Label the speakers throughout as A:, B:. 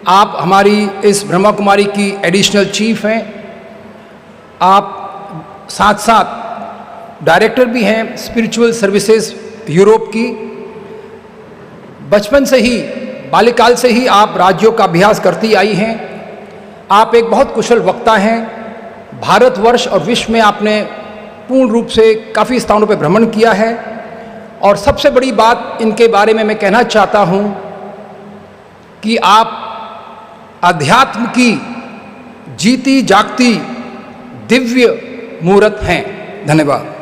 A: आप हमारी इस ब्रह्मा कुमारी की एडिशनल चीफ हैं, आप साथ साथ डायरेक्टर भी हैं स्पिरिचुअल सर्विसेज यूरोप की। बचपन से ही, बाल्यकाल से ही आप राज्यों का अभ्यास करती आई हैं। आप एक बहुत कुशल वक्ता हैं। भारतवर्ष और विश्व में आपने पूर्ण रूप से काफ़ी स्थानों पर भ्रमण किया है। और सबसे बड़ी बात इनके बारे में मैं कहना चाहता हूँ कि आप अध्यात्म की जीती जागती दिव्य मूर्त हैं। धन्यवाद।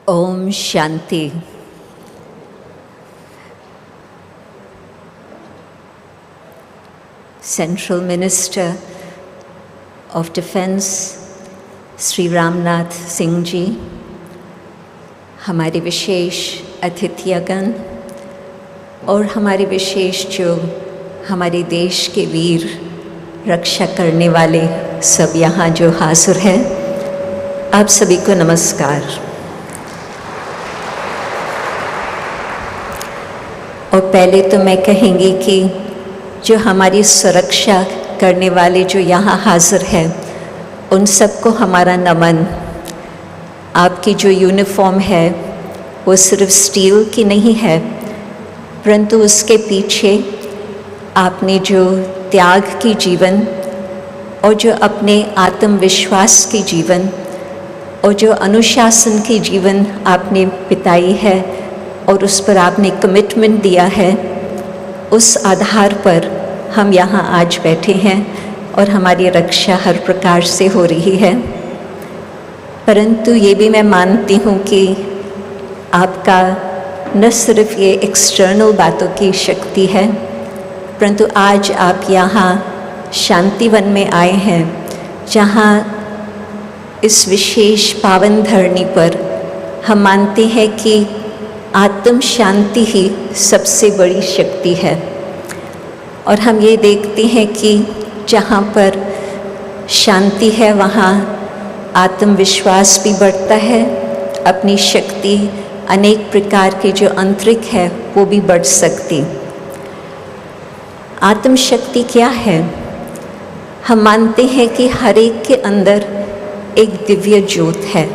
B: ओम शांति। Central minister of defence Shri Ramnath Singh ji, हमारे विशेष अतिथिगण और हमारे विशेष जो हमारे देश के वीर रक्षा करने वाले सब यहाँ जो हाजिर हैं, आप सभी को नमस्कार। और पहले तो मैं कहेंगी कि जो हमारी सुरक्षा करने वाले जो यहाँ हाजिर हैं, उन सबको हमारा नमन। आपकी जो यूनिफॉर्म है वो सिर्फ स्टील की नहीं है, परंतु उसके पीछे आपने जो त्याग की जीवन और जो अपने आत्मविश्वास की जीवन और जो अनुशासन की जीवन आपने बिताई है और उस पर आपने कमिटमेंट दिया है, उस आधार पर हम यहाँ आज बैठे हैं और हमारी रक्षा हर प्रकार से हो रही है। परंतु ये भी मैं मानती हूँ कि आपका न सिर्फ ये एक्सटर्नल बातों की शक्ति है, परंतु आज आप यहाँ शांतिवन में आए हैं, जहाँ इस विशेष पावन धरनी पर हम मानते हैं कि आत्म शांति ही सबसे बड़ी शक्ति है। और हम ये देखते हैं कि जहाँ पर शांति है वहाँ आत्मविश्वास भी बढ़ता है, अपनी शक्ति अनेक प्रकार के जो आंतरिक है वो भी बढ़ सकती। आत्मशक्ति क्या है? हम मानते हैं कि हर एक के अंदर एक दिव्य ज्योत है,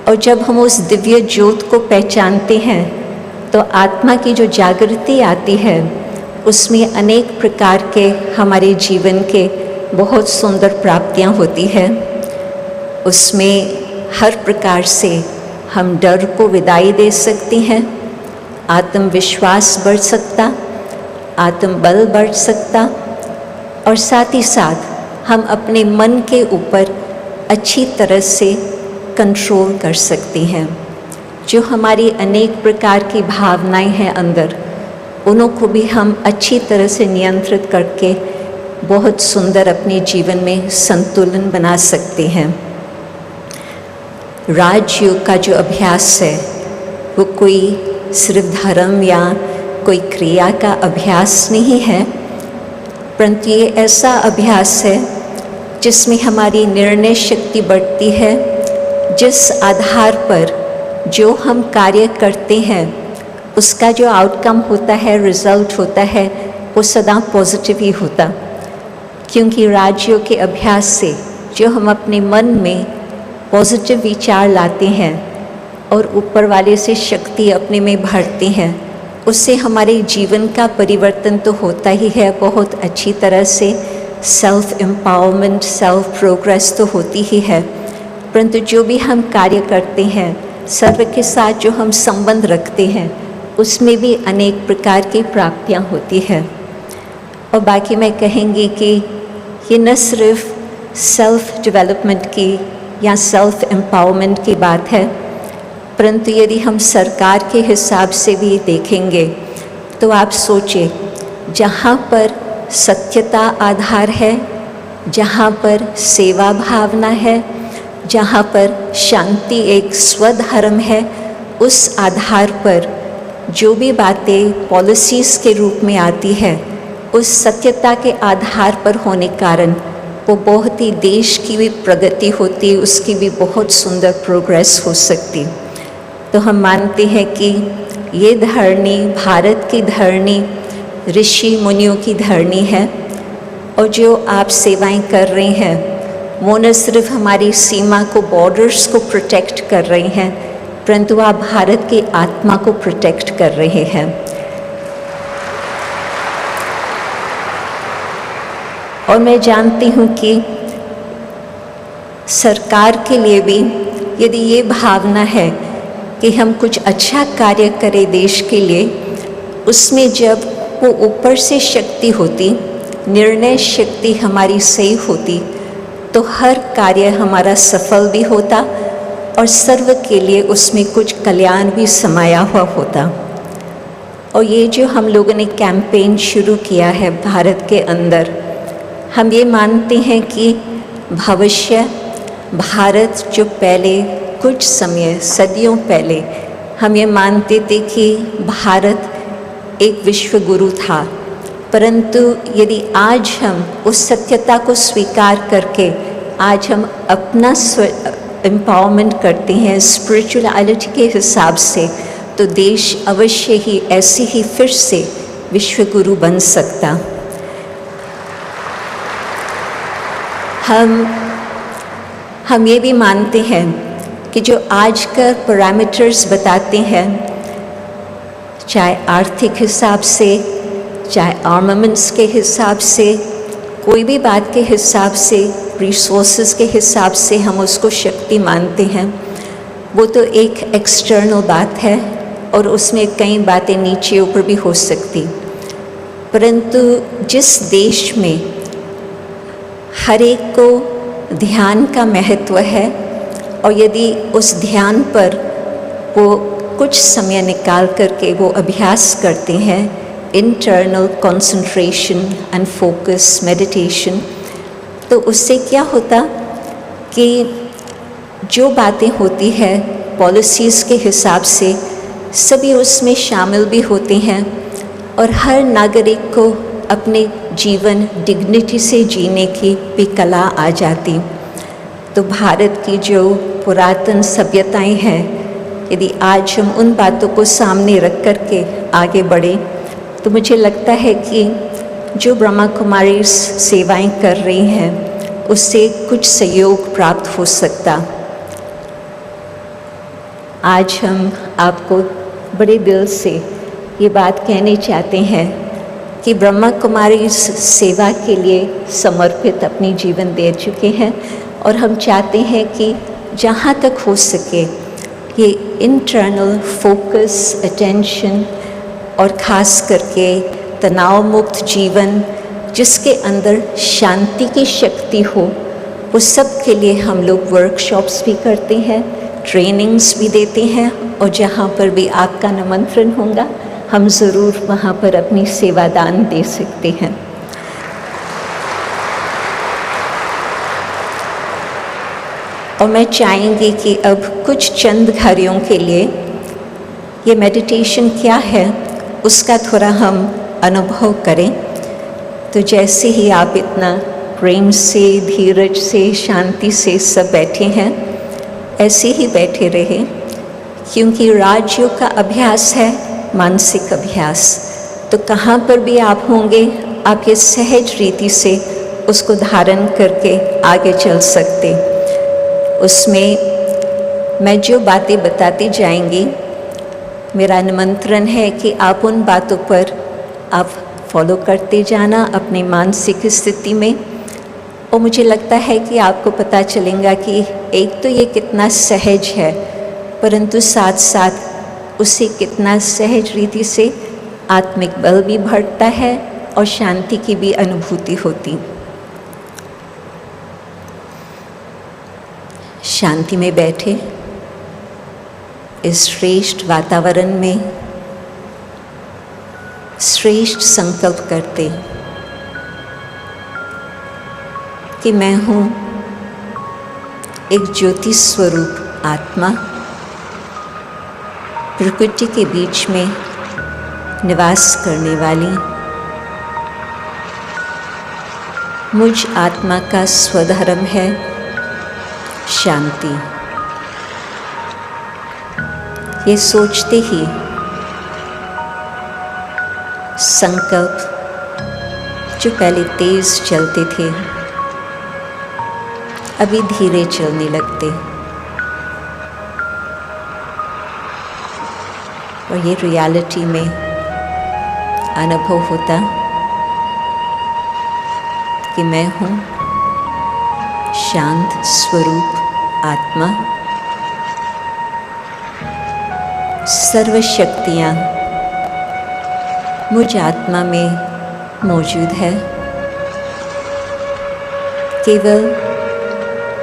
B: और जब हम उस दिव्य ज्योत को पहचानते हैं तो आत्मा की जो जागृति आती है, उसमें अनेक प्रकार के हमारे जीवन के बहुत सुंदर प्राप्तियां होती है। उसमें हर प्रकार से हम डर को विदाई दे सकते हैं, आत्मविश्वास बढ़ सकता, आत्मबल बढ़ सकता, और साथ ही साथ हम अपने मन के ऊपर अच्छी तरह से कंट्रोल कर सकते हैं। जो हमारी अनेक प्रकार की भावनाएं हैं अंदर, उन्हों को भी हम अच्छी तरह से नियंत्रित करके बहुत सुंदर अपने जीवन में संतुलन बना सकते हैं। राजयोग का जो अभ्यास है वो कोई सिर्फ धर्म या कोई क्रिया का अभ्यास नहीं है, परंतु ये ऐसा अभ्यास है जिसमें हमारी निर्णय शक्ति बढ़ती है, जिस आधार पर जो हम कार्य करते हैं उसका जो आउटकम होता है, रिजल्ट होता है, वो सदा पॉजिटिव ही होता। क्योंकि राजयोग के अभ्यास से जो हम अपने मन में पॉजिटिव विचार लाते हैं और ऊपर वाले से शक्ति अपने में भरते हैं, उससे हमारे जीवन का परिवर्तन तो होता ही है बहुत अच्छी तरह से। सेल्फ एम्पावरमेंट, सेल्फ प्रोग्रेस तो होती ही है, परंतु जो भी हम कार्य करते हैं, सर्व के साथ जो हम संबंध रखते हैं, उसमें भी अनेक प्रकार की प्राप्तियां होती है। और बाकी मैं कहेंगी कि ये न सिर्फ सेल्फ डेवलपमेंट की या सेल्फ एम्पावरमेंट की बात है, परंतु यदि हम सरकार के हिसाब से भी देखेंगे तो आप सोचें, जहाँ पर सत्यता आधार है, जहाँ पर सेवा भावना है, जहाँ पर शांति एक स्वधर्म है, उस आधार पर जो भी बातें पॉलिसीज़ के रूप में आती है, उस सत्यता के आधार पर होने कारण वो बहुत ही देश की भी प्रगति होती, उसकी भी बहुत सुंदर प्रोग्रेस हो सकती। तो हम मानते हैं कि ये धरनी, भारत की धरनी, ऋषि मुनियों की धरनी है, और जो आप सेवाएं कर रहे हैं वो न सिर्फ हमारी सीमा को, बॉर्डर्स को प्रोटेक्ट कर रहे हैं, परंतु आप भारत की आत्मा को प्रोटेक्ट कर रहे हैं। और मैं जानती हूँ कि सरकार के लिए भी यदि ये भावना है कि हम कुछ अच्छा कार्य करें देश के लिए, उसमें जब वो ऊपर से शक्ति होती, निर्णय शक्ति हमारी सही होती, तो हर कार्य हमारा सफल भी होता और सर्व के लिए उसमें कुछ कल्याण भी समाया हुआ होता। और ये जो हम लोगों ने कैंपेन शुरू किया है भारत के अंदर, हम ये मानते हैं कि भविष्य भारत जो पहले कुछ समय, सदियों पहले हम ये मानते थे कि भारत एक विश्व गुरु था, परंतु यदि आज हम उस सत्यता को स्वीकार करके आज हम अपना एम्पावरमेंट करते हैं स्पिरिचुअलिटी के हिसाब से, तो देश अवश्य ही ऐसे ही फिर से विश्व गुरु बन सकता। हम ये भी मानते हैं कि जो आज का पैरामीटर्स बताते हैं, चाहे आर्थिक हिसाब से, चाहे आर्मामेंट्स के हिसाब से, कोई भी बात के हिसाब से, रिसोर्सेज के हिसाब से हम उसको शक्ति मानते हैं, वो तो एक एक्सटर्नल बात है और उसमें कई बातें नीचे ऊपर भी हो सकती। परंतु जिस देश में हर एक को ध्यान का महत्व है, और यदि उस ध्यान पर वो कुछ समय निकाल करके वो अभ्यास करते हैं, internal concentration and focus meditation, तो उससे क्या होता कि जो बातें होती है पॉलिसीज़ के हिसाब से सभी उसमें शामिल भी होते हैं, और हर नागरिक को अपने जीवन डिग्निटी से जीने की भी कला आ जाती। तो भारत की जो पुरातन सभ्यताएं हैं, यदि आज हम उन बातों को सामने रख कर के आगे बढ़े, तो मुझे लगता है कि जो ब्रह्मा कुमारी सेवाएं कर रही हैं उससे कुछ सहयोग प्राप्त हो सकता। आज हम आपको बड़े दिल से ये बात कहनी चाहते हैं कि ब्रह्मा कुमारी सेवा के लिए समर्पित अपनी जीवन दे चुके हैं, और हम चाहते हैं कि जहाँ तक हो सके ये इंटरनल फोकस, अटेंशन और ख़ास करके तनाव मुक्त जीवन जिसके अंदर शांति की शक्ति हो, वो सब के लिए हम लोग वर्कशॉप्स भी करते हैं, ट्रेनिंग्स भी देते हैं, और जहाँ पर भी आपका निमंत्रण होगा हम ज़रूर वहाँ पर अपनी सेवादान दे सकते हैं। और मैं चाहूँगी कि अब कुछ चंद घड़ियों के लिए ये मेडिटेशन क्या है उसका थोड़ा हम अनुभव करें। तो जैसे ही आप इतना प्रेम से, धीरज से, शांति से सब बैठे हैं, ऐसे ही बैठे रहें, क्योंकि राजयोग का अभ्यास है मानसिक अभ्यास। तो कहाँ पर भी आप होंगे, आप ये सहज रीति से उसको धारण करके आगे चल सकते। उसमें मैं जो बातें बताती जाएंगी, मेरा निमंत्रण है कि आप उन बातों पर आप फॉलो करते जाना अपनी मानसिक स्थिति में। और मुझे लगता है कि आपको पता चलेगा कि एक तो ये कितना सहज है, परंतु साथ साथ उससे कितना सहज रीति से आत्मिक बल भी बढ़ता है और शांति की भी अनुभूति होती। शांति में बैठे इस श्रेष्ठ वातावरण में श्रेष्ठ संकल्प करते कि मैं हूँ एक ज्योति स्वरूप आत्मा, प्रकृति के बीच में निवास करने वाली। मुझ आत्मा का स्वधर्म है शांति। ये सोचते ही संकल्प जो पहले तेज चलते थे अभी धीरे चलने लगते, और ये रियलिटी में अनुभव होता कि मैं हूँ शांत स्वरूप आत्मा। सर्व शक्तियाँ मुझ आत्मा में मौजूद है। केवल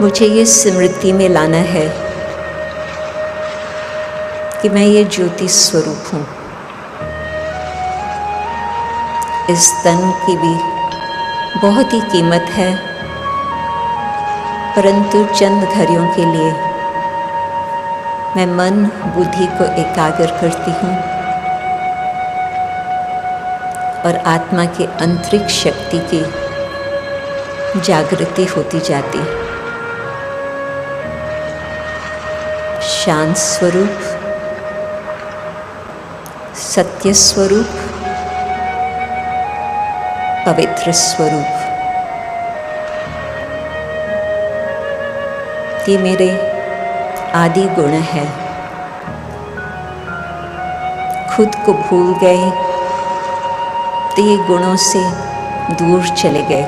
B: मुझे ये स्मृति में लाना है कि मैं ये ज्योति स्वरूप हूँ। इस तन की भी बहुत ही कीमत है, परंतु चंद घड़ियों के लिए मैं मन बुद्धि को एकाग्र करती हूँ और आत्मा की आंतरिक शक्ति की जागृति होती जाती। शांत स्वरूप, सत्य स्वरूप, पवित्र स्वरूप, ये मेरे आदि गुण है। खुद को भूल गए तो ये गुणों से दूर चले गए,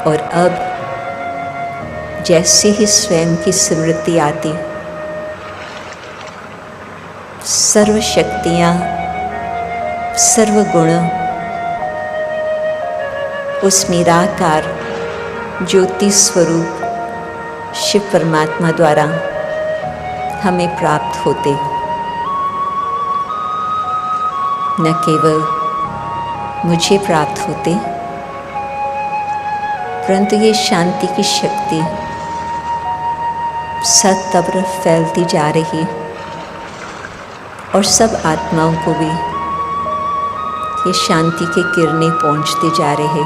B: और अब जैसे ही स्वयं की स्मृति आती, सर्व शक्तियाँ, सर्व गुण उस निराकार ज्योति स्वरूप शिव परमात्मा द्वारा हमें प्राप्त होते। न केवल मुझे प्राप्त होते, परंतु ये शांति की शक्ति सर्वत्र फैलती जा रही और सब आत्माओं को भी ये शांति के किरणें पहुंचते जा रहे।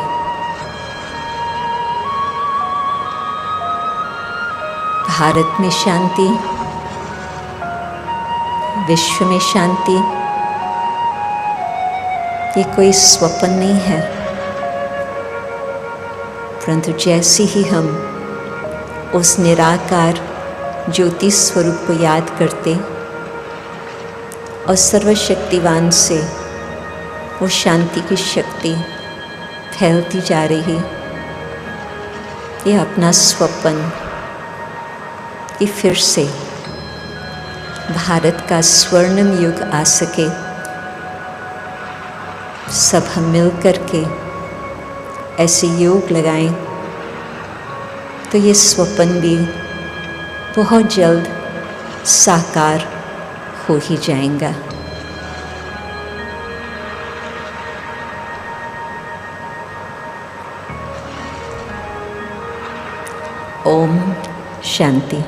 B: भारत में शांति, विश्व में शांति, ये कोई स्वप्न नहीं है, परंतु जैसे ही हम उस निराकार ज्योति स्वरूप को याद करते और सर्वशक्तिवान से वो शांति की शक्ति फैलती जा रही, ये अपना स्वप्न कि फिर से भारत का स्वर्णिम युग आ सके, सब हम मिल कर के ऐसे योग लगाएं तो ये स्वप्न भी बहुत जल्द साकार हो ही जाएगा। ओम शांति।